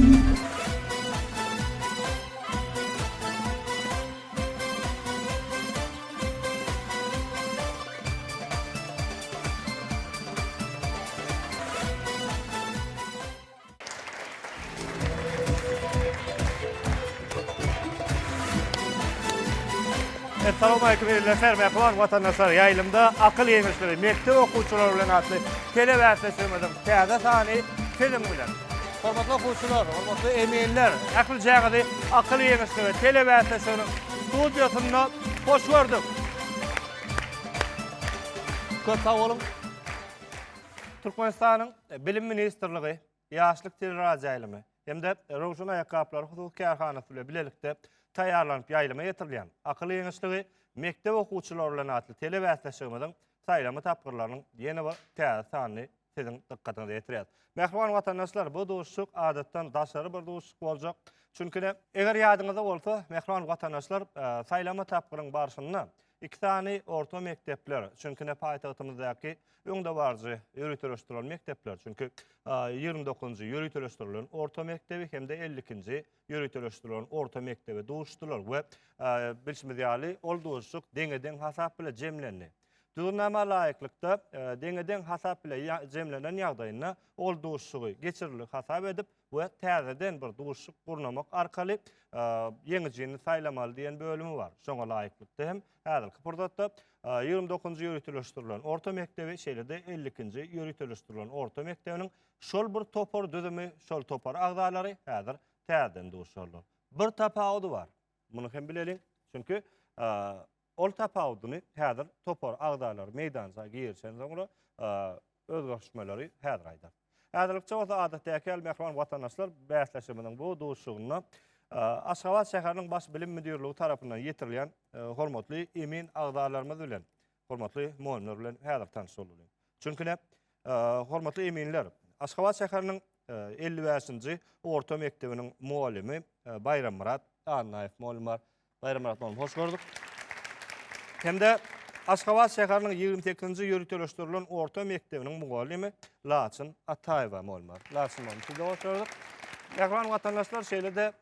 Assalamu alaykum eyleşler, mehman vatandaşlar. Yayılımda akıl yemişleri, mektep okuwçylary bilen atly telewiziýasynyň täze sany film bilen. Hormatly okuwçylar, hormatly emeýler, akıl jagydy akıl yemişleri telewiziýasynyň studiýasyna hoş gördük. Köp sag bolun. Türkmenistanyň Bilim Ministrligi ýaşlyk teleradio hemde Rowşan Aýakaplar hukuky karhanasy bilen bilelikde taýýarlanyp ýaýlama ýetirilýän akyl ýeňişligi mektep okuwçylary bilen atly telewiziýasynyň saýlama tapgyrlarynyň ýene bir täze sany siziň dikkatyňyza ýetirýär. Mehman watandaşlar, bu duşluk adatdan daşary bir duşluk boljak. Çünki eger ýadyňyzda bolsa, mehman watandaşlar saýlama tapgyrynyň barşynda iki tane orta mektepler. Çünkü paýtagtymyzdaky öňde barjy ýürütülýän mektepler. Çünkü 29-njy ýürütülýän orta mektebi hemde 50-nji ýürütülýän orta mektebi duşdular we bilşimiz ýaly ol duşluk deňe-deň hasap bilen jemlendi. Düýnäme laýyklykda deňe-deň hasap bilen jemlenen ýagdaýynda ol duşlugy geçirilik hasap edip we täzeden bir duşluk gurnamak arkaly ýeňijini saýlamaly diýen bölümi bar. Şoňa laýyklykda hem häzirki purdatda 29-njy ýürütülýän orta mektebi şeýlede 50-nji ýürütülýän orta mektebiniň şol bir topar düzümi, şol topar agdalary häzir täzeden duşurlar. Bir tapawudy bar. Muny hem bilelim. Çünki ol tapawudyny häzir topar agdalary meýdança giýersen soňra özgaşmalary häzir aýdar. Häzirlikçe bolsa adatdaky mehman watandaşlar bäsleşiminiň bu duşugyna Aşgabat şäheriniň baş bilim müdürligi tarapyndan ýetirilýän hormatly emin agdalarymyz bilen, hormatly muallimler bilen häzir tanış bolýar. Çünki hormatly eminler, Aşgabat şäheriniň 55-nji orta mektebiniň muallimi Bayram Murat Annaýew muallim bar. Bayram Murat muallim, hoş gördük. Hemde Aşgabat şäheriniň 28-nji ýürütülýän orta mektebiniň muallimi Laçyn Ataýewa muallim bar. Laçyn muallim, siz de hoş gördük. Mehman watandaşlar şeýlede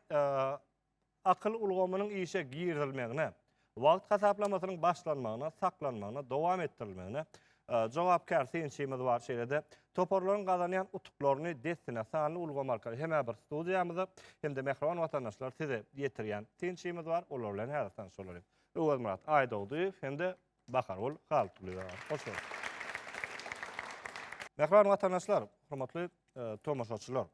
akyl ulgamanyň işe giýirilmegine, wagt hasaplamasynyň başlanmagyna, saklanmagyna, dowam etdirilmegine jogapkar synçymyz bar şeýlede toparlaryň gazanýan utuklaryny destinasyony ulgama arkaly hem bir studiýamyzda hem de mehman watandaşlar size ýetirýän synçymyz bar, olar bilen häzir tanış bolar. Öwel Murat Aýdawdyýew hem de Bakarol Haltulyýar. Hoş geldiniz. Mehman watandaşlar, hormatly tomaşaçylar.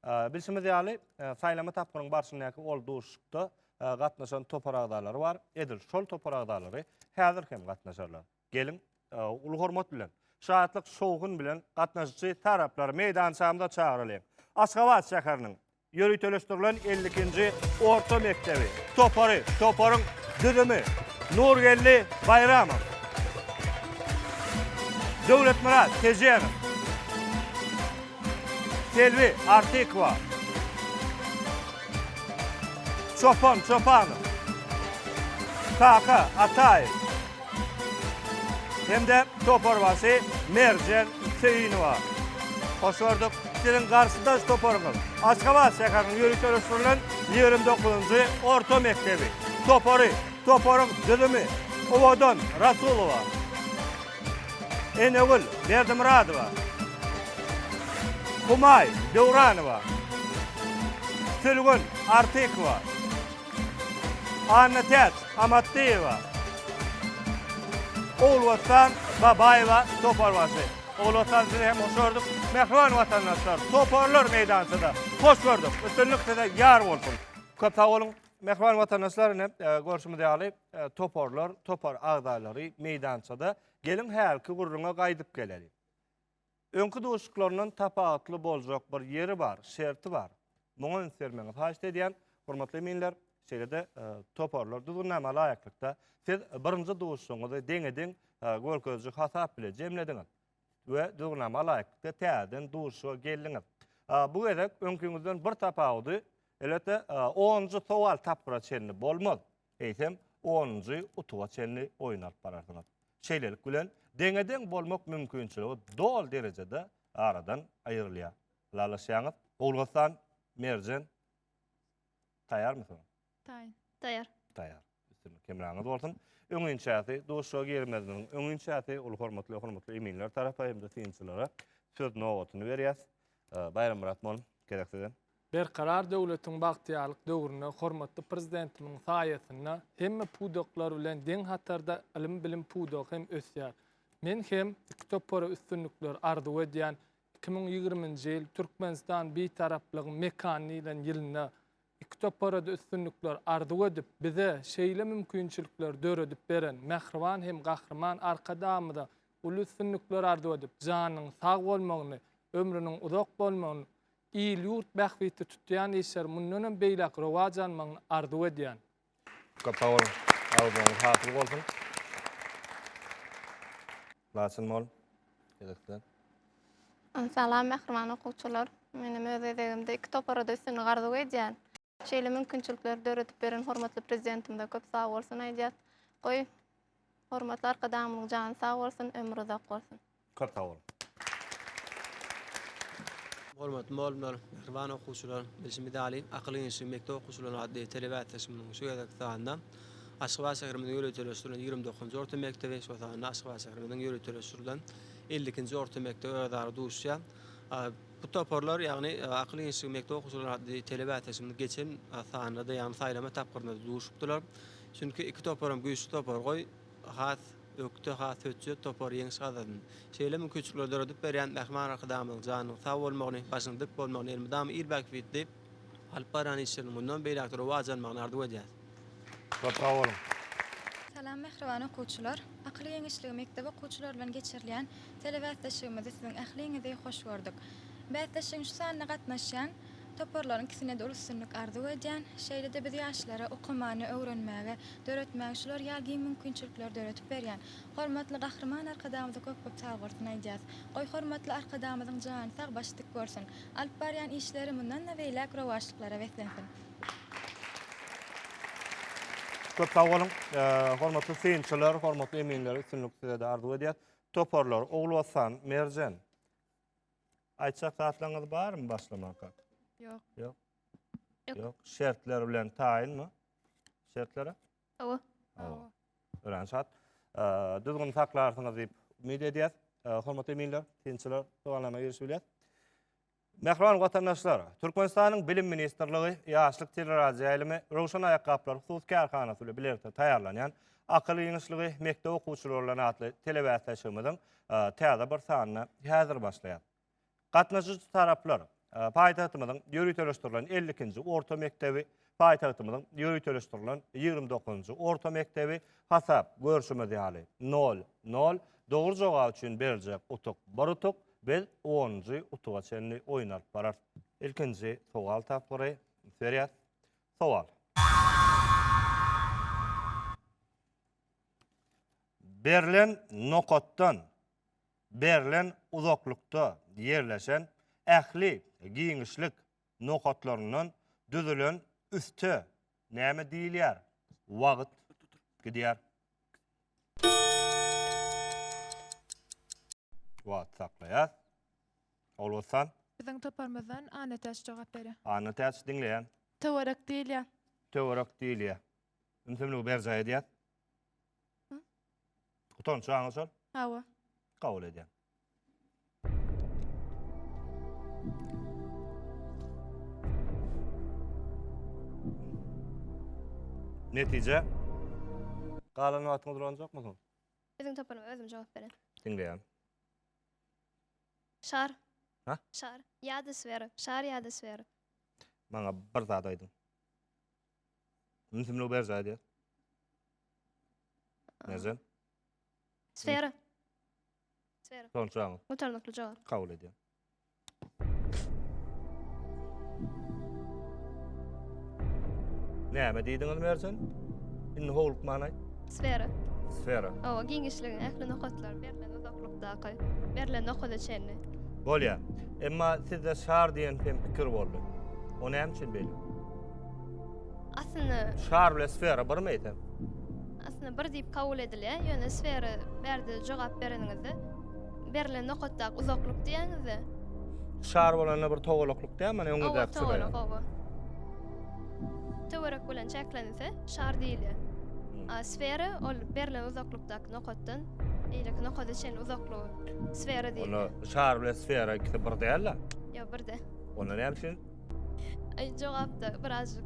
Bilşimiz ýaly saýlama tapgyrynyň barşyndaky ol duşlukda gatnaşan topar agdalary bar. Edil şol topar agdalary häzir hem gatnaşarlar. Gelin uly hormat bilen, şahatlyk şowgun bilen gatnaşyjy taraplary meýdançamda çagyrylýar. Aşgabat şäheriniň ýürütülýän 50-nji orta mektebi toparyň düdümi Nurgelli Bayramow, Döwlet Murat Tejenow, Selvi Artikova, Çopanow, Kaka Ataýew, hem de toparbaşy Merjen Seyinowa. Hoş gördük. Sizin karşısında toparınız. Aşgabat şäheriniň ýürütülýän 29-njy orta mektebi. Toparyň düdümi Owadan Rasulowa, Enegül Berdimuradowa, Humay Döwranowa, Sülgün Artikova, Annatet Amattiýewa, Olwatan Babaýewa toparbaşy. Olwatan sizi hem hoş gördük. Mehman watandaşlar, toparlar meýdançyda hoş gördük. Bütünlükde de ýar bolsun. Köp sag bolun. Mehman watandaşlar görüşimiz ýaly topar agdalary meýdançyda gelin häzirki gurruna gaýdyp geleli. Öňkü duşuklarynyň tapawutly boljak bir ýeri bar, şerti bar. Muňa sermeňiz haýyş edýän hormatly eminler, şeýlede toparlar düýnäme laýyklykda siz birinji duşuňyzy deňe-deň görkezlik hasap bilen jemlediňiz we düýnäme laýykda täzeden duşuga geldiňiz. Bu edek öňküňizden bir tapawudy, elbetde 10-njy sowal tapgyra çenli bolmaz. Eýsem 10-njy utuga çenli oýnap bararsynız. Şeýlelik bilen deňe-deň bolmak mümkinçiligi dol derejede aradan aýrylýar. Lalaşýaňyz, Olgastan Merjen, tayar mısın? Tayar. Tayar. Üstünlük kemraňyz bolsun. Öňünçäti, doşa gelmezdiň. Öňünçäti ul hormatly eminler tarafa hem de synçylara söz nowatyny berýäs. Bayram Muratmon, gerekseden. Berkarar döwletiň bagtýarlyk döwrüne hormatly prezidentimiň saýasyna hemme pudoklar bilen deň hatarda ilim bilim pudok hem ösýär. Men hem Topora üstünlükler ardy edýän 2020-nji ýyl Türkmenistan betaraplygyň mekany bilen ýylyna Toporada üstünlükler ardy edip bize şeýle mümkinçilikler döredip beren mähriban hem gahrman arkadamyda ul üstünlükler ardy edip janyň sag bolmagyny, ömrüniň uzak bolmagyny İl yurt bähwiti tutýan işler mundan beýlek rowajanmagyny ardy edýän. Kapawol, awdan hatyr bolsun. Laçyn mol, gerekden. Salam mähriman okuwçylar. Menim öz edegimde iki toparada üstüni gardy edýän. Şeýle mümkinçilikler döredip beren hormatly prezidentimde köp sag bolsun aýdýar. Goý, hormatly arkadamyň jany sag bolsun, ömrü uzak bolsun. Kapawol. Hormatly mollumlar, mähriban okuwçylar, bilşimde Ali, akylyň işi mekdep okuwçylaryň addy telewat taşymynyň şu ýerdäki Aşgabat şäherimiziň ýöretilýän 29-njy orta mektebi, şu ýa Aşgabat şäherimiziň ýöretilýän 50-nji orta mektebi öýdary duşýar. Bu toporlar ýagny akylyň işi mekdep okuwçylaryň addy telewat taşymynyň geçen sanada ýagny saýlama tapgyrynda duşupdylar. Çünki iki toporam güýçli topor goý, has ökte has ötçü topor ýeňi şadadyn. Şeýle mümkinçilikler döredip berýän mähriman arkadamyň janyň sag bolmagyny, başynyň dik bolmagyny elmidam ilbäk bitdi. Alparan işini mundan beýlek rowajanmagyny ardy edýär. Kapawol. Salam mähriban okuwçylar. Akly ýeňişligi mekdep okuwçylar bilen geçirilen telewatdaşygymyzy siziň ähliňizde hoş gördük. Bätdeşiň şu sanyna gatnaşan toporlaryň ikisine de üstünlük ardy edýän, şeýle de biz ýaşlara okumany öwrenmäge, döretmäge şular ýalgyň mümkinçilikler döretip berýän. Hormatly gahrman arkadamyza köp sag bolsun aýdýas. Goý hormatly arkadamyzyň jany sag başlyk görsün. Alyp barýan işleri mundan da beýlek rowaşlyklara wetlensin. Köp sag bolun. Hormatly synçylar, hormatly eminler üstünlükde ardy edýär. Toporlar Ogluwasan, Merjen. Aýtjak zatlaryňyz barmy başlamaka? Yok. Yok. Yok. Yok. Şertler bilen taýinmi? Şertlere? Awa. Öğrenşat. Düzgün saklarsınız deyip ümid edýäs. Hormatly eminler, synçylar, soňalama girişip Mähriban watandaşlar, Türkmenistanyň Bilim Ministrligi ýaşlyk teleradio ýaýlymy Rowşan Aýakaplar husus karhanasy bilen birlikde taýýarlanýan akly ýeňişligi mekdep okuwçylary bilen atly telewat taşymynyň täze bir sanyny häzir başlaýar. Gatnaşyjy taraplar paýtagtymyzyň ýöreteleşdirilen 50-nji orta mektebi, paýtagtymyzyň ýöreteleşdirilen 29-njy orta mektebi hasap görüşmedi ýaly 0-0 dogry jogap üçin berijek utuk bir utuk. Biz 10-njy utuga çenli oýnap barar. Ilkinji sowal tapgary berýär. Sowal. Berlen nokotdan, berlen uzaklykda ýerleşen ähli giňişlik nokotlarynyň düzülen üstü näme diýilýär? Wagt gidýär. Wagt saklaýar. Olsan. Biziň toparmazdan ana täş jogap berýär. Ana täş diňleýän. Töwerek diýilýär. Töwerek diýilýär. Ümsemli berjä edýär. Utan çaňy sol. Hawa. Kabul edýär. Netije. Galan wagtyňyz duranjakmy soň? Biziň toparma özüm jogap beren. Diňleýän. Şar. Ha? Şar. Ýa-da sfera. Şar ýa-da sfera. Maňa bir zat aýdyň. Ümsemli berjä edýär. Näzen? Sfera. Sfera. Soň çaňy Mutarnykly jogap. kabul edýär. Näme diýdiňiz Merjen? Inni howluk many? Sfera. Sfera. Awa giňişligin ähli nokotlar berilen uzaklykdaky, berilen nokota çenli. Bolýar. Emma sizde şar diýen pikir boldy. O näme üçin belli? Aslında Şar bilen sfera birmi eýtem? aslında bir diýip kabul edilýär. Ýöne sfera berdi jogap bereningizde berilen nokotdaky uzaklyk diýeniňizde Şar bolana bir togolokluk däme, ne öňe Owa däpse togolok owa. Töwerek bilen çeklense şar diýilýär. Sfera ol berlen uzaklykdaky nokatdan eýleki nokat için uzaklygy sfera diýilýär. Onu şar bilen sfera ikisi bir däl. Yo birde. Onu näme üçin? Ay jogapda birazjyk.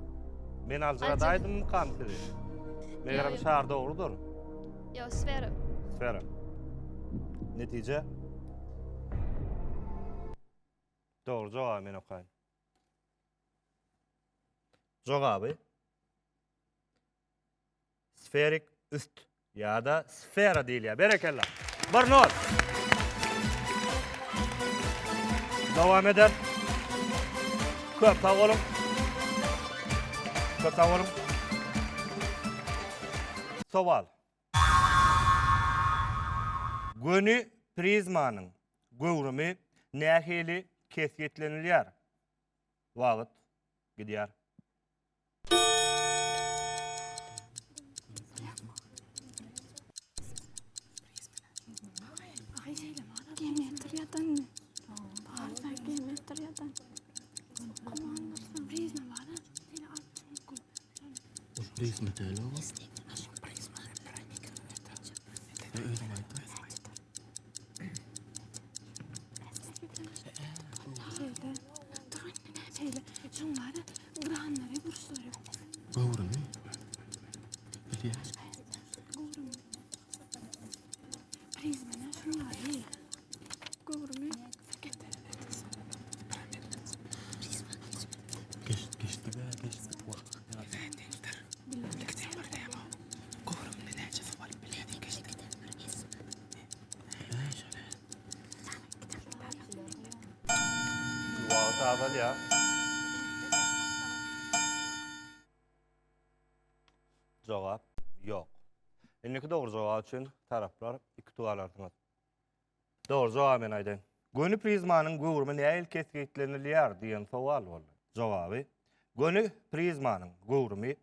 Men alzıradaýdym kamsy. Megerem Yo. şar dogrudur. Yo sfera. Sfera. Netije? Doğru jogap men okaýyn. Jogaby sferik üst ýa-da sfera diýilýär. Berekellah. 1-0. Dowam eder. Köp sag bolun. Köp sag bolun. Sowal. Gönü prizmanyň göwrümi nähili kesgitlenilýär? Wagt gidýär. Geometriýadan. Bazı geometriýadan. Prizma bada. Prizma telo. Şeyle, şunları granları bursları. Doğru mu? Biliyor. Prizmana şunları. Gurme. Geçti be, geçti. Wagt adal ya. Jogap yok. Enneki doğru jogap üçin taraplar iki tugalardyňyz. Doğru jogap men aýdyn. Gönü prizmanyň göwrümi näil kesgitlenilýär diýen sowal boldy. Jogaby: Gönü prizmanyň göwrümi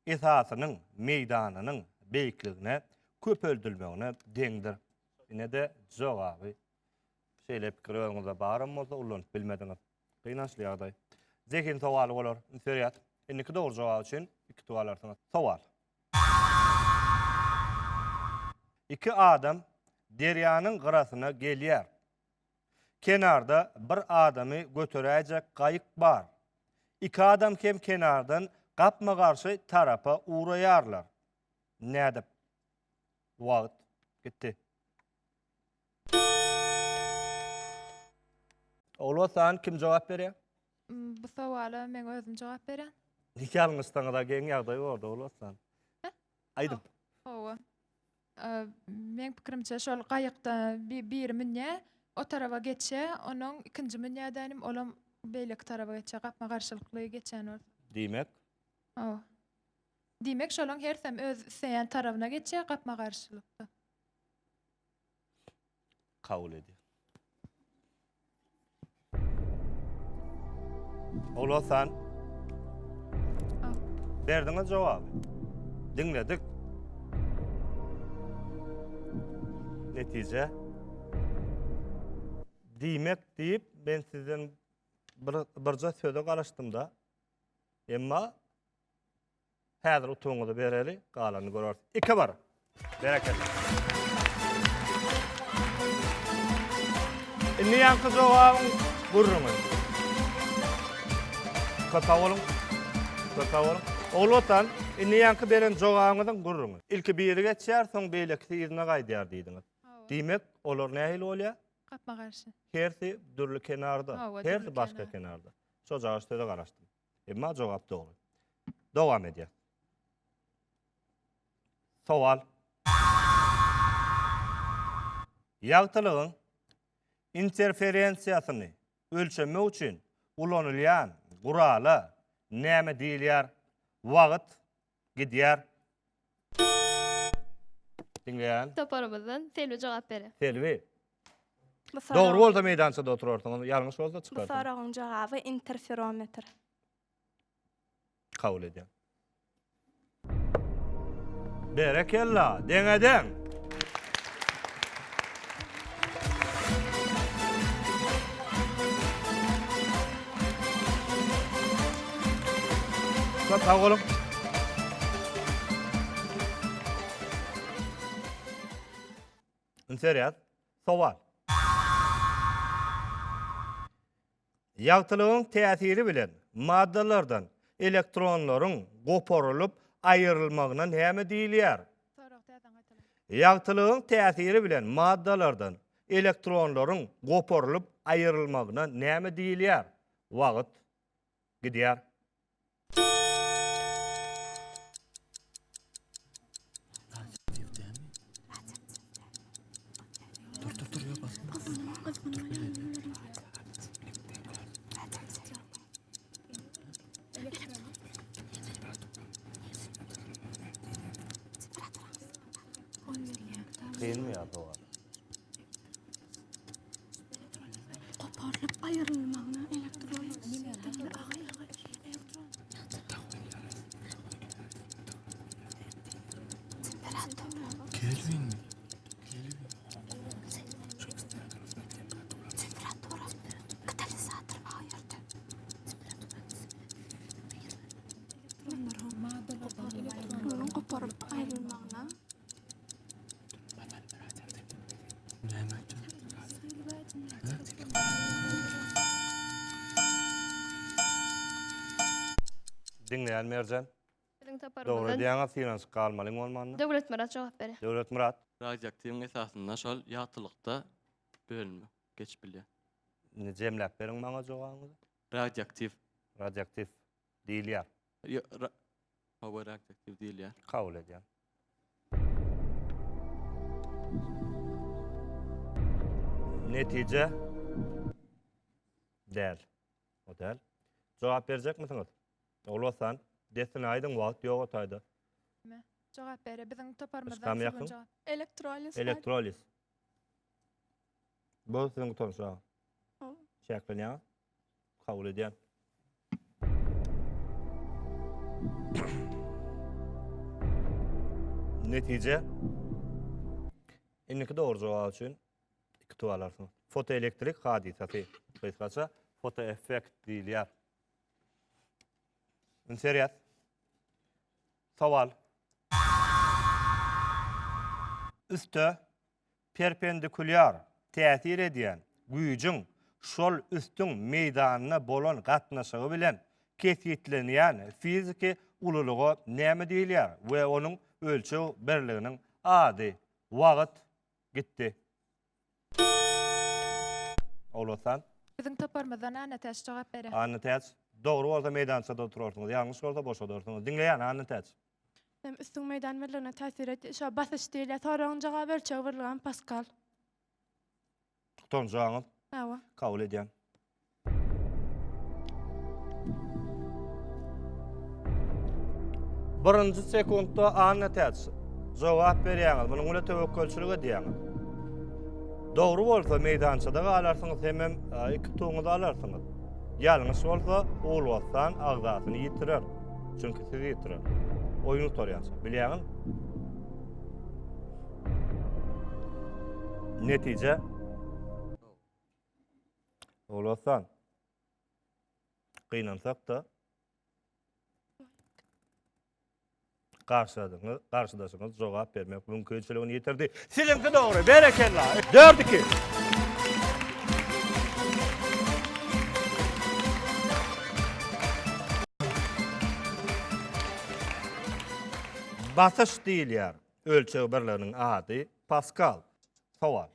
esasynyň meýdanynyň beýikligine köpöldürmegine deňdir. Ine-de jogaby şeýle pikir öňüňizde barym bolsa ulanyp bilmediňiz. Gynançly ýagdaý. Zekin sowaly bolar. Seriýat. Enneki doğru jogap üçin iki tugalardyňyz. Sowal: İki adam derýanyň gyrasyna gelýär. Kenarda bir adamy götüräjek gaýyk bar. İki adam hem kenardan gapma garşy tarapa uğraýarlar. Nädip? Wagt gitdi. Olsan kim jogap berýär? Bu sowala men özüm jogap berem. Nikalňyzda geň ýagdaý boldy olsan. Aýdym. Owa. Men pikirimçe şol gaýykda bir minne o tarafa geçe, onun ikinci minnädanym olam beýlek tarafa geçe, gapma garşylykly geçen ol. Diýmek, Owa. Diýmek şolaň hersem öz seýen tarabyna geçe, gapma garşylykly. kabul edýär. Olsan berdiňiz jogaby. Dinledik. Netije diýmek diýip ben sizden birja söze garaşdym da. Emma häzir utuňyzy bereli, galany görür. 2-1. Bereketle. Inni ýanky jogabyň gurrumy. Katawalım. Olsan inni ýanky beren jogabyňyň gurrumy. İlki biri geçýär, soň beýlekisi ýerine gaýdýar diýdiňiz. Diýmek olar nähili bolýar? Gapma garşy. Hersi dürli kenarda, Hawa, hersi dürli başka kenar. kenarda. Şo jagaşda garaşdym. Emma jogap dogry. Dowam edýär. Sowal. Ýagtylygyň interferensiýasyny ölçemek üçin ulanylýan gurala näme diýilýär? Wagt gidýär. Dinleýän. Toparymyzdan Selvi jogap berýär. Selvi. Bu Doğru bolsa meydançada oturarsan, ýalňyş bolsa Bu çykarsan. soragyň jogaby interferometr. Kabul edýär. Berekellah, deňeden. Olsa sağ olun. Seriat, sowal. Ýagtylığın täsiri bilen maddalardan elektronlaryň goparylyp aýrylmagyna näme diýilýär? Ýagtylığın täsiri bilen maddalardan elektronlaryň goparylyp aýrylmagyna näme diýilýär? Wagt gidýär. Dur ya basma. Kıyın mı ya doğal? Koparılıp ayrılmağına elektron. Kelvin mi? Elektronun koparılıp ayrılmağına. Näme açan? Dinleyen Mercan. Biziň Doğru taparymyzdan diýäňiz finans kalmalyň bolmanyny. Döwlet Murat jogap berýär. Döwlet Murat. Radioaktiviň esasynda şol ýatylykda bölünme geçip bilýär. Jemläp beriň maňa jogaňyzy. Radioaktiv. Radioaktiv diýilýär. Hawa radioaktiv diýilýär. Kabul edýän. Netije däl. O däl. Jogap berjek misiniz? Olsan, desin aýdyň wagt ýok otaydy. Jogap berýär. Biziň toparmazdan Iskam ýakyn? jogap. Elektroliz. Elektroliz. Bu sizin tonşa. O. Şäklenýär. Kabul edýän. Netije inniki doğru jogap üçin iki tuğ alarsın. Fotoelektrik hadisesi. Kısaca fotoeffekt diýilýär. Seriat. Sowal. Üstü perpendikulyar täsir edýän güýjüň şol üstüň meýdanyna bolan gatnaşygy bilen kesitlenýän fiziki ululugy näme diýilýär we onuň ölçew berliginiň ady, wagt gitdi. Olsan, Biziň toparmazdan ana täş jogap berýär. anlatyş. Doğru bolsa meýdançada oturarsyňyz, ýalňyş bolsa boş oturarsyňyz. Dinleýän anlatyş. Hem üstün meydan birliğine täsir etdi. Şo basış diýilýär. Soragyň jogap ölçeği birilgen Pascal. Tonjaňyz Hawa. kabul edýän. Birinji sekundda anlatyş. Jogap berýäňiz. Munyň bilen tewekkelçilik edýäňiz. Doğru bolsa meýdançada galarsyňyz, hemem iki tuğuňyzy alarsyňyz. Ýalňyş bolsa ulwatdan agzasyny ýitirer. Çünki siz ýitirer. Oyunu torýansyň. Bilýäňiz? Netije ulwatdan gynansak da karşıdaşyňyz jogap bermek mümkinçiligini ýetirdi. Sizinki dogry, berekellah. 4-2. Basış diýilýär. Ölçew birliginiň ady Pascal. Sowal.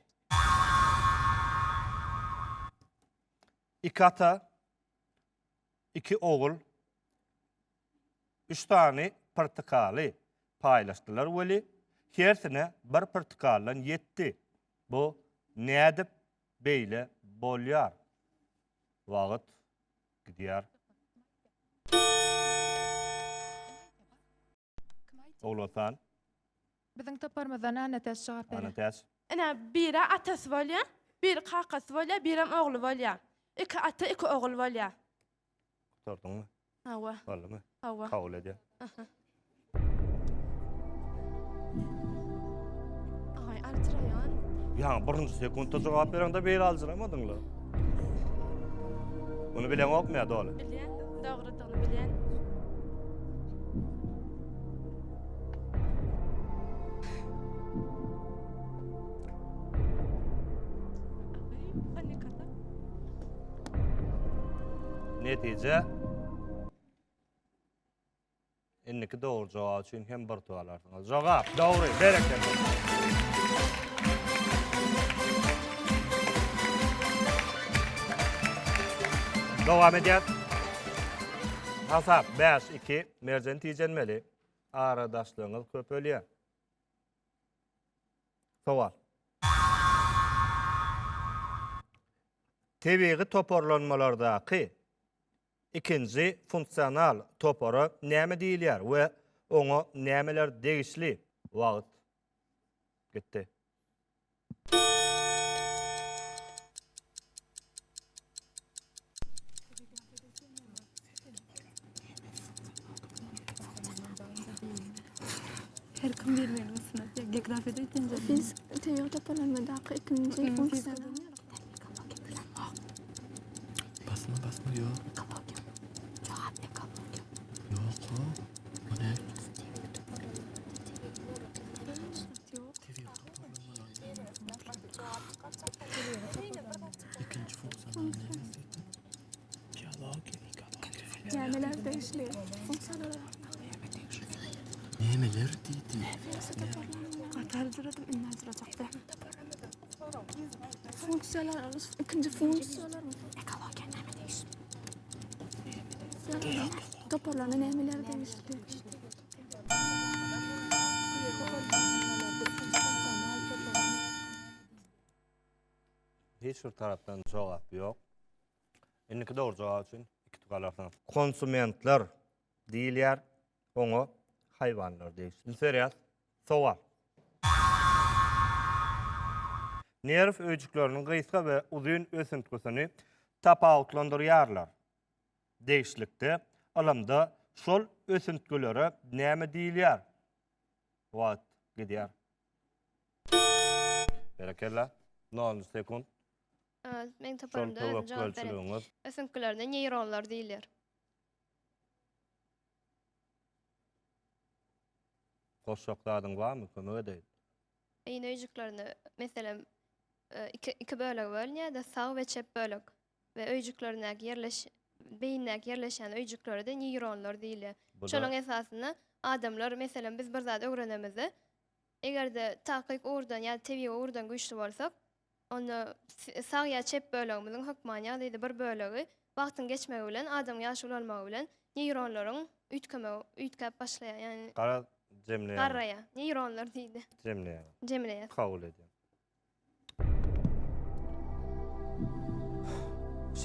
İki ata, iki oğul, 3 tane portakaly paylaşdylar weli hersine bir portakaldan ýetdi. Bu nädip beýle bolýar? Wagt gidýär. Olsan, Biziň toparmazdan ana täş jogap berýär. anlatyş. Ana biri atasy bolýar, biri kakasy bolýar, biri hem ogly bolýar. İki ata, iki ogul bolýar. Sorduňmy? Hawa. Boldymy? Hawa. Kabul edýän. Ay, alçırayan. Ya birinci sekundda jogap berende beýle aljyramadyňlar. Bunu bilen okmaýar doly. Bilýän, dogrydygyny bilýän. Netice inniki doğru cevap için hem bir tualarsınız. Cevap doğru. Bereketli. Devam ediyat. Hasap 5-2 merzen tijenmeli. Aradaşlığınız köp ölüyor. Sowal. Tebiği toparlanmalardaki ikinci funksional toporu näme diýilýär we oňa nämeler degişli? Wagt gitti. Her kim bilmeyen sınıf geografiyada ikinci. Biz tebiği toparlanmadaki ikinci fonksiyonel Basma yok. Yok o. O ne? İkinci fonksiyon Nämeler degişli? Fonksiyonel nemeler dedi. Qatar duradım inler duracak da. fonksiyonel ikinci fonksiyonel ekologiya näme degişli? Toparlanan nämeler degişli? Hiç bir taraftan cevap yok. Inniki doğru cevap için iki tukalarsan. Konsumentler diýilýär, oňa hayvanlar diýişli. Seriýas. Sowal. Nerv öýjükleriniň gysga we uzun ösüntüsini tapawutlandyrýarlar. Değişlikde alamda şol ösüntülere näme diýilýär? Wagt gidýär. Berekella. 10 sekund. Men Şol toparlamda tawak cevap berem. bölçülüğüňiz. Ösünkülerde neyronlar diýilýär. Goşşakdadyň barmy? Kömek edeyim. Beyin öýjüklerini mesela iki bölek bölünýär da sağ we çep bölek. We öýjüklerine beýinläki yerleşen öýjüklerde neyronlar diýilýär. Şonuň esasyna adamlar mesela biz bir zat öwrenemizi egerde takyk urdan ýa-da tebiği urdan güýçli bolsak, onu sağ ýa çep bölegimiziň hökmany ýaly bir bölegi wagtyň geçmegi bilen adam ýaşy bolmagy bilen neyronlaryň üýtkäp başlaýar. Yani Qara jemleýär. garraya neyronlar diýdi. Jemleýär. Jemleýär. Kabul edýär.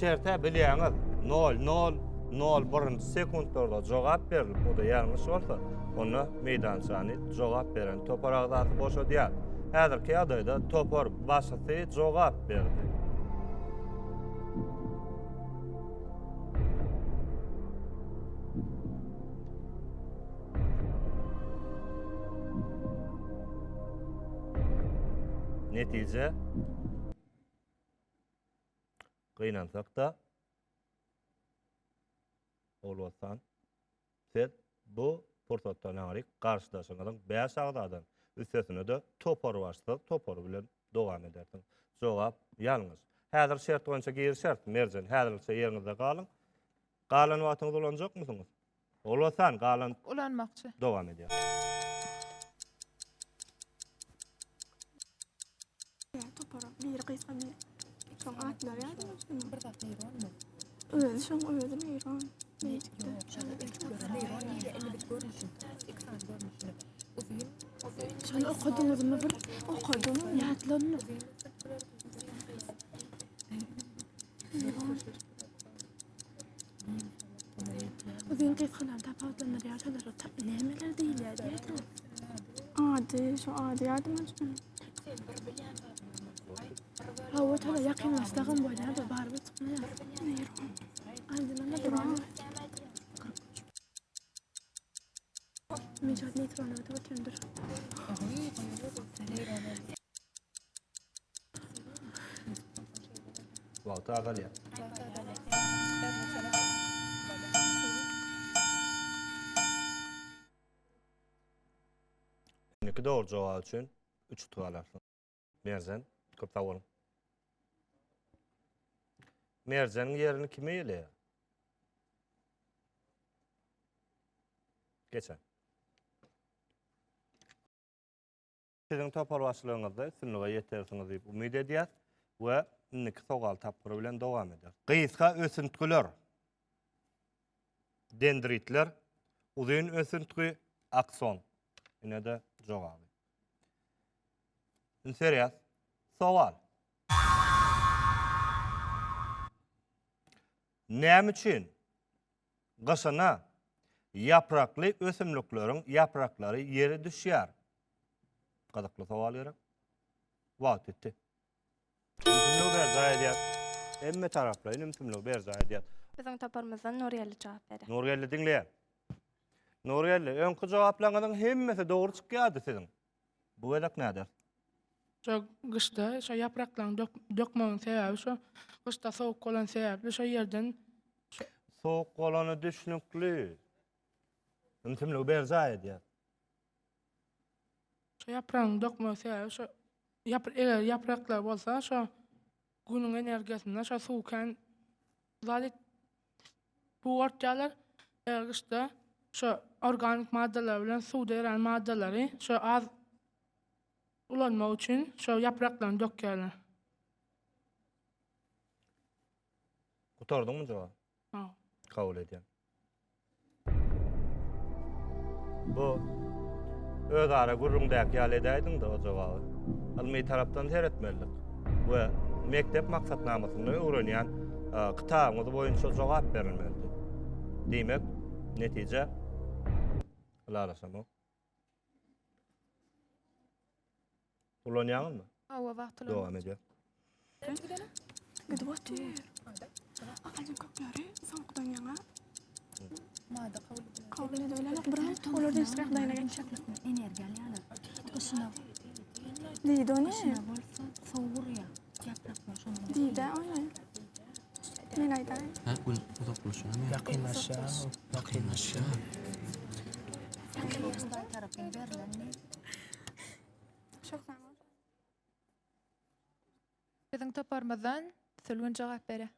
Şertä bilýäňiz 0,001 sekundlarda jogap berilip, o da ýalňyş bolsa, onu meýdançany jogap beren topar agzasy boşa diýär. Häzirki ýagdaýda topar başysy jogap berdi. Netije gynansak da olwasan sen bu pursatdan aýryk garşydaşyňyň 5 agdadan üstesine de topar başda topar bilen dowam edersiň. Jogap ýalňyş. Häzir şert boýunça geri şert merjen häzirçe ýeriňizde galyň. Galan wagtyňyz bolanjak mısınız? Olwasan galan Ulanmakçı. dowam edýär. Topara bir gysga bir şoň atlar ýa-da bir zat neyron mu? Öz şoň özü neyron. Şoň okudyňyzmy bir okudym ýatlandy. Uzun gysgalar tapawutlanýar ýa-da nämeler diýilýär diýdi. Ady, şu ady ýadyma düşmedi. Hawa tala ýakynlaşdygym bolýar da barby çykmaýar. Neyron. Aýdyna duran. Mejat neyronlar da ötündür. Wagty agalýar. Inniki doğru jogap üçin 3 tugalarsyň. Merjen köp sag bolun. Merjeniň ýerini kim eýleýär? Geçen. Sizin toparlaşlığınızda sünniga yetersiniz diýip umyd edýär we inniki sogal tapgyry bilen dowam eder. Gysga ösüntüler, dendritler, uzun ösüntü, akson. Ine de jogaby. Seriýas sogal. Näme üçin gyşyna yaprakly ösümlikleriň yapraklary ýere düşýär? Gadakly sowal berek. Wagt etdi. Tümlük berza edýär. Emme taraplar tümlük berza edýär. Biziň toparymyzdan Nurýeli jogap berdi. Nurgelli dinleýän. Nurgelli, öňkü jogaplaryňyň hemmesi dogry çykýardy siziň. Bu edak näder? Şu gışta, şu yapraklaryň dökmegiň sebäbi şu gışta sowuk bolan sebäpli şu ýerden Soğuk olany düşnükli. Tümlük berza edýär. şu yapragyň dökmegiň sebäbi şu eger yapraklar bolsa şu günüň energiýasyna şu suwkan zalet bu ortýalar gışta şu organik maddeler bilen suwda eren maddeleri şu az ulanmak üçin şu yapraklaryny dökýärler. Gutardyňmy jogap? Ha. Kabul edýän. Bu öz ara gurrundak ýaly edäýdiň-de o jogaby. Almy tarapdan heretmelik we mektep maksatnamasyny öwrenýän kitabyňyz boýunça jogap berilmeli. Diýmek, netije alasamy. Ulanýanmy? Awa wagtlar. Dowam edýär. Gidip otur. Akalyň kökleri soňukdan ýaňa. Kabul edilenek biran olar diýsek daýna geçýär. Energiýaly gysına. Diýdi onu. Bolsa sowur ya. Yapraklar şonu. Diýdi onu. Men aýdaýyn. Ha, uzaklaşýar. Yakınlaşýar. Yakınlaşýar tarapyn berilen ne? Çok zaman. Biziň toparymyzdan Sülgün jogap berdi.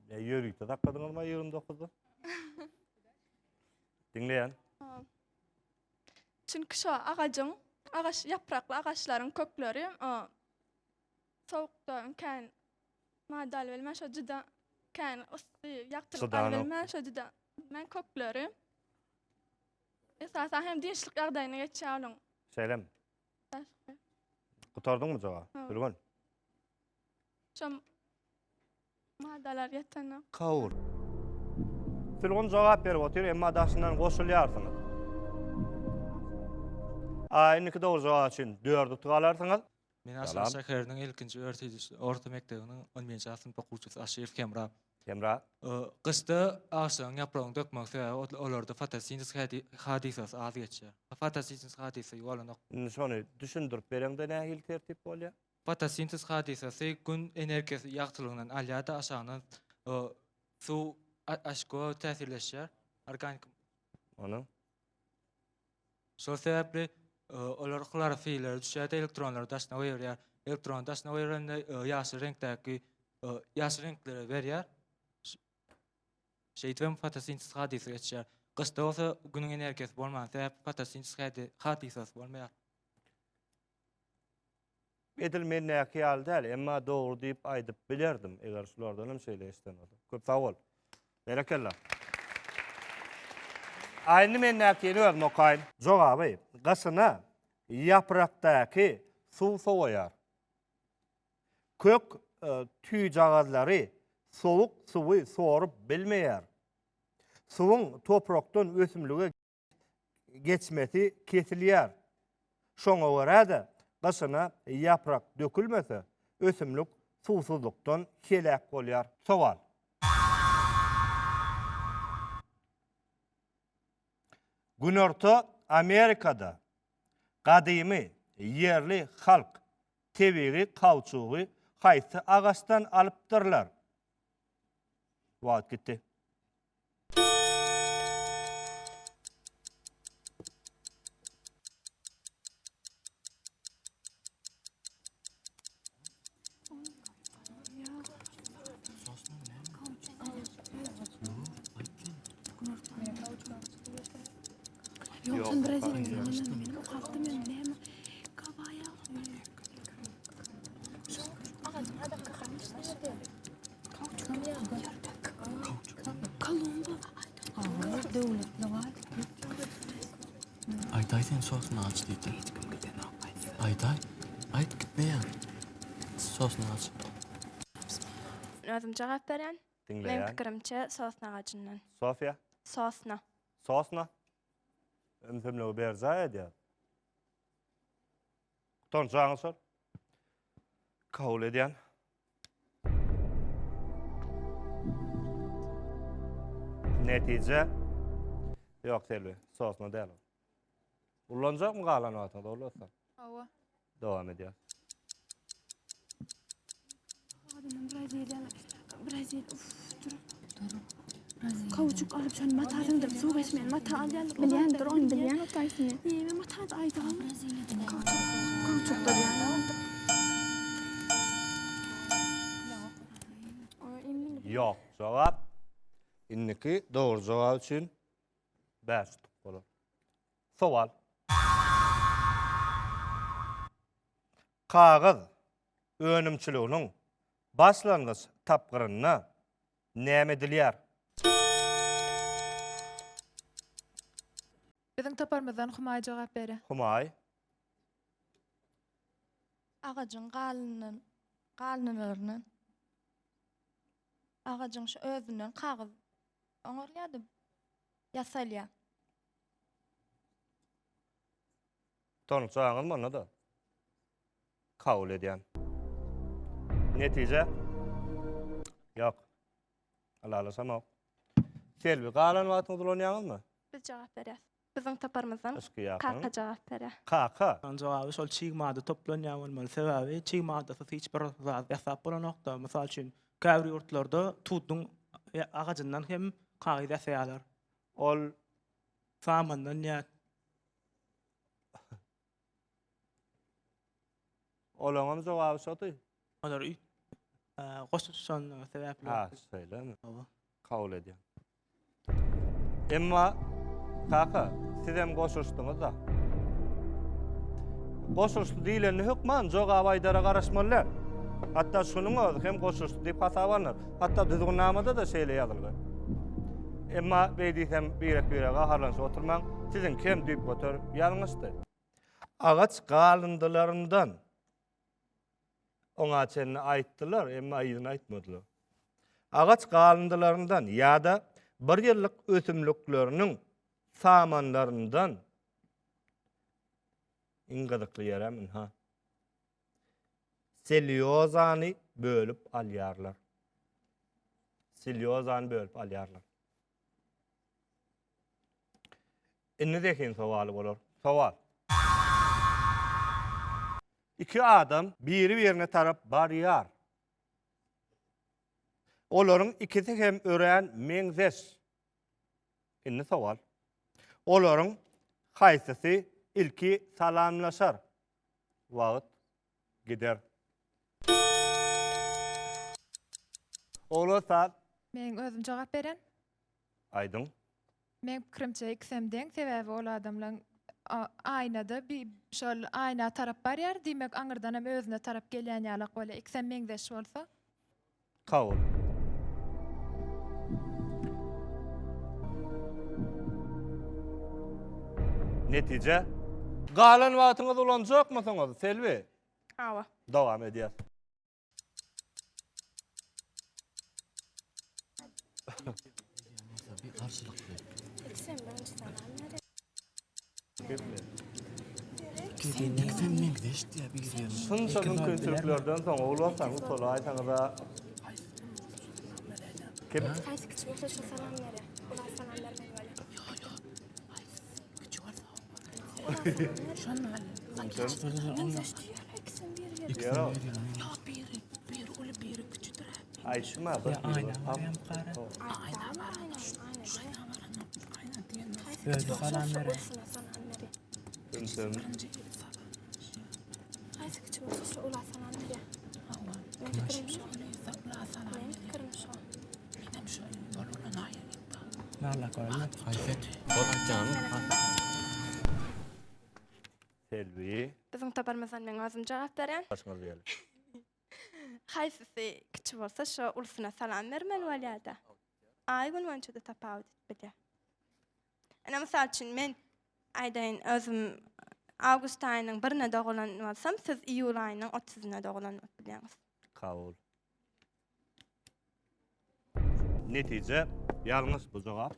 Ya yürüyte dakikadan 29'da. Dinleyen. Çünkü şu ağaç yapraklı ağaçların kökleri soğukta kan madal velmen şu cida kan yaktırıp velmen şu cida men kökleri esasen hem dinçlik ýagdaýyna geçýärler. Selam. Kurtardın mı cevap? Bilgen. Şu madalar yetene. Kavur. Bilgen cevap berip otur, emma daşyndan goşulýarsyňyz. Aynıki doğru cevap için 4'ü tıgalarsınız. Men Aşağı şäheriniň ilkinji orta mekdebiniň 11-nji synp okuwçysy Aşyef Kemra. Kemra. Gyşda ağaçlaryň yapragyny dökmek sebäbi olarda fotosintes hadisasy az geçýär. Fotosintes hadisasy ýolanyk. Şonu düşündirip bereňde nähil tertip bolýar? Fotosintes hadisasy gün energiýasy ýagtylygyndan alýada aşagyny suw aşko täsirleşýär. Organik. Onu. Şol sebäpli olar klorofiller düşýär, elektronlar daşna berýär. Elektron daşna berende ýaşy reňkdäki ýaşy reňkleri berýär. Şeýtwem fotosintes hadisy geçýär. Gyşda bolsa günüň energiýasy bolmagan sebäp fotosintes hadisasy bolmaýar. Edilmeýän näki ýaly däl, emma dogry diýip aýdyp bilerdim eger şulardan hem şeýleşden bolsa. Köp sag bol. Berekella. Aynı men näki öz nokaýyn. Jogaby, gysyna yaprakdaky suw sowaýar. Kök tüý jagazlary sowuk suwy sorup bilmeýär. Suwuň toprakdan ösümlige geçmesi kesilýär. Şoňa görä-de gysyna yaprak dökülmese ösümlik suwsuzlukdan helak bolýar. Sowal. Günorta Amerikada gadymy yerli halk tebigi kauçugy haýsy ağaçdan alypdyrlar. Wagt gitdi. Yok, Sen biraz kalktım. yerin ben o kalktım ben ne hem kabaya. Ağacın adam kaçmış nerede? Kauçuk ya. Kalın bu. Aa, devlet var. Ayday sen sosunu aç dedi. Ayday. Ayt gitme ya. Sosunu aç. Özüm cevap beren. Men Dinleyen. pikirimçe sosna ağacından. Sofya. Sosna. Sosna. Ömtümlüğü berzaya ediyor. Ton soğanı sor. Kabul ediyen. Netice. Yok Selvi. Sosna değil. Ullanacak mı kalan atında? Olursa. Ava. Devam ediyor. Adamın Brezilya. Dur. Kauçuk alıp sen matadındır. Su besmeyen mata alyan. Bilyandır on bilyan otaysın. Yeme mata da ayda. Kauçuk da bilyan. Yok. Cevap. İnniki doğru cevap için 5 olur. Sual. Kağız önümçülüğünün başlangıç tapqırını näme dilýär? Bizin taparmazdan Humay cevap bere. Humay. Ağacın galnynyny ağacın şu özünden kağız oňarlýady. Yasalýa. Tonuşağın mı da? Kabul ediyen. Netice? Yok. Alalasam yok. Selvi, qalan vatını dulanýaňyz mı? Biz cevap berýär. Bizin taparmazdan Eski yakın. kaka cevap berýär. Kaka. Cevabı sol çiğmada toplanyan olmalı. Sebebi çiğmada hiç bir zat hesap bolanokda. Misal üçün käbir ýurtlarda tutun ağacından hem kaýda säýalar. Ol Samandan ýa olaňam jogabı şoty. olar goşuşsan sebäpli. Ha, söyleme. Ava. Kabul ediyen. Emma kaka, siz hem goşuşdyňyz da. Goşuşdy diýileni hükman jogabı aýdara garaşmalylar. Hatta şunuň özü hem goşuşdy diýip hasabanlar. Hatta düzgünnamada da şeýle ýazylýar. Emma beýdiýsem birek-birek aharlanşy oturmaň, sizin kim diýip götür ýalyňyzdy. Agaç galyndylaryndan oňa çenni aýtdylar, emma aýdyny aýtmadylar. Agaç galyndylaryndan ýa-da bir ýyllyk ösümlikleriniň samanlaryndan iňgidikli ýeremin ha. Selyozany bölüp alýarlar. Selyozany bölüp alýarlar. Indi dekin sowaly bolar. Sowal. İki adam biri birine tarap barýar. Olaryň ikisi hem ören meňzeş. Indi sowal. Olaryň haýsysy ilki salamlaşar. Wagt gider. Olsa Men özüm cevap beren. aýdyň. Men pikirimçe iksemden sebäbi ol adamlaryň aynada bir şol ayna tarap barýar, diýmek aňyrdan hem özüne tarap gelýän ýalyk bola iksem meňdeş bolsa. Kabul. Netice? Galan wagtyňyz ulanjak mı soňuz, Selvi? Awa. Dowam edýär. Bir karşılık Sen meňdeş diýe bir Şunça mümkin Türklerden soň ulasaňyz sola aýtaňyz da kim? Haýsy kiçik bolsa şu salam berýär. Ular salam bermeli Ayşma Ya ayna hem qara. Özü falan nere? Tüm. Haýsy kiçik bolsa şu ular salam berýär. Nalla koyma. Hayfet. Bol atýany. Selvi. Bizim taparmazan men özüm jogap berýän. Başyňyz diýelim. Haýsysy kiçi bolsa şo ulusuna salam bermeli bolýarda. Ay gün önce de tapawut etmeli. Ana mysal üçin men aýdaýyn özüm awgust aýynyň 1-ne dogulan bolsam, siz iýul aýynyň 30-na dogulan bilýäňiz. Kabul. Netice yalnız bu jogap.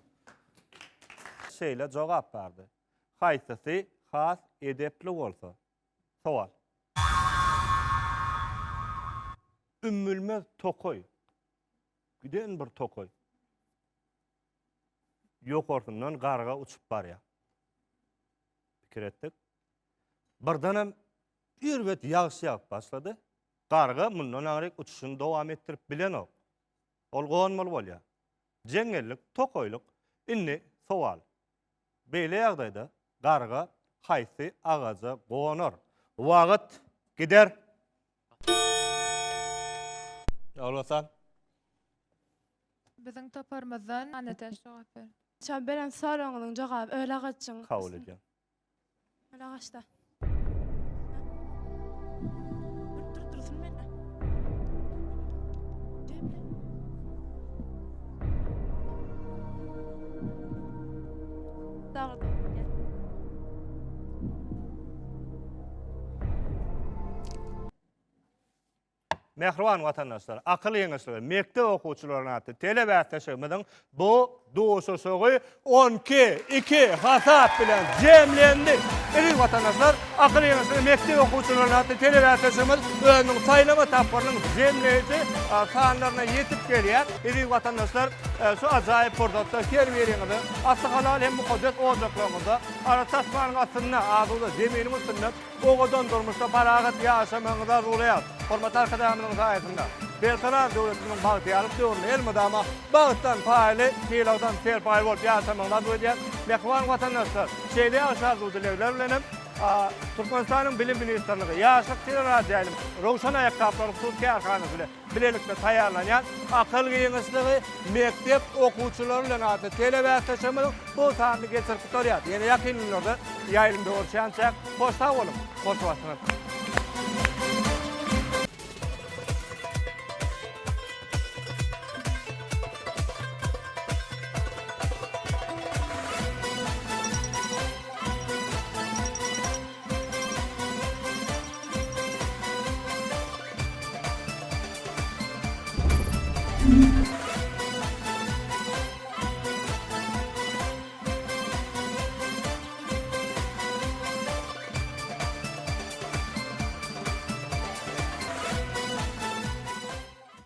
Şeýle jogap berdi. Haýsysy has edepli bolsa. Sowal. Ümmülmez tokoy. Giden bir tokoy. Yok ortundan garga uçup barya. Fikir ettik. Birdenem irwet ýağış ýagyp başlady. Garga mundan aýryk uçuşyny dowam etdirip bilen ok. Ol gonmaly bolýar. Jeňellik, tokoýluk inni sowal. Beýle ýagdaýda garga haýsy agaja gonor. Wagt gider. Ýaglasan. Biziň toparmazdan anata jogap ber. Şo beren soragyňyň jogaby öyle gaçyň. Kabul edýän. Öyle gaçda. Dursun menne. Dağıt. Mehriban vatandaşlar, akıl yeňişleri, mektep okuwçylaryna telebät teşekkürmiň bu duşuşugy 12 hasap bilen jemlendi. Eri vatandaşlar, akıl yeňişleri, mektep okuwçylaryna telebät teşekkürmiň özüniň saýlama taparynyň jemleýiji sanlaryna ýetip gelýär. Eri vatandaşlar, şu ajaýyp fordatda her biriňizi asy-halal hem mukaddes ojaklaryňda ara tasmanyň astyna agyda zeminiň üstünde ogadan durmuşda paragat ýaşamagyňyza rulaýar. Hormatly arkadaşlarymyň saýatynda Beltaran döwletiniň bagtyalyk döwrüne elmydama bagtdan paýly, kilodan terpaý bolup ýaşamagyňyza döwredýär. Mehriban vatandaşlar, şeýle aşağı dilekler bilenim. Türkmenistanyň bilim ministrligi ýaşlyk teleradio Rowşan aýakkaplar hususy arkanysy bilelikde taýýarlanýan akyl giňişligi mektep okuwçylary bilen ady telebät teşekkür bu sanly geçirip durýar. Ýene ýakynlylykda ýaýlymda görüşýänçä hoş sag bolun. Hoş wagtyňyz.